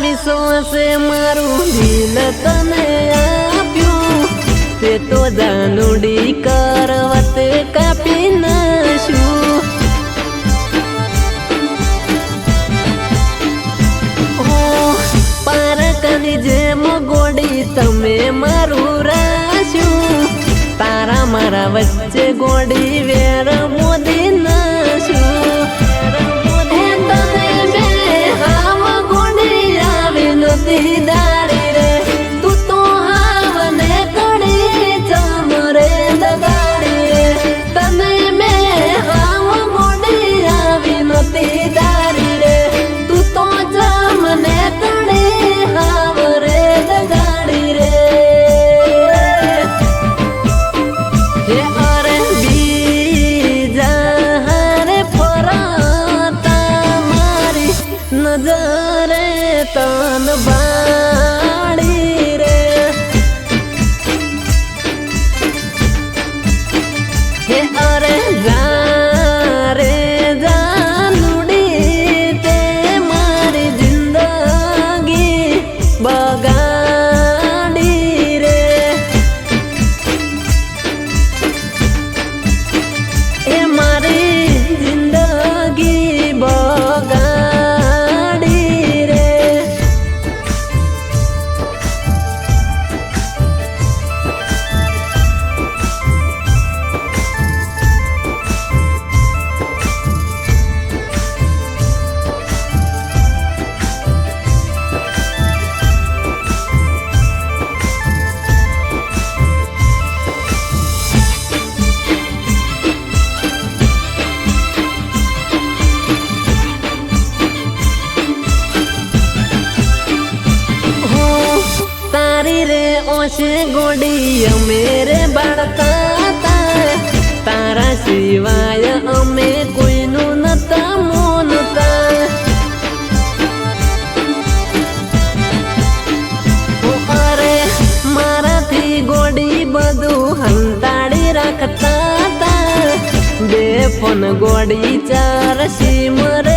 વિશ્વાસે મારું દિલ તને આપ્યું તે તો જાનુડી કરવત કાપી નાશું પારકની જેમ ગોડી તમે મારું રાશું તારા મારા વચ્ચે ગોડી વેર મોદી નાશું દાડી રે તું તો હાવને કડી ચમરે દગાડી રે તને મેં હાવ ગોડી આવી નતી દાડી રે તું તો જમને કડી હાવ રે દગાડી રે હે અરે બીજા હારે ફરતા મારી નજરે તન બાળી રે હે અરે જા રે જાનુડી તે મારી જિંદગી બગાડી રે એ મારી જિંદગી બગાડી રે ઓશે ગોડી અમે રે બાળતા તારા સિવાય અમે કોઈનું નતા મોનતા અરે મારાથી ગોડી બધું હંતાડી રાખતા બે ફોન ગોડી ચાર સિમર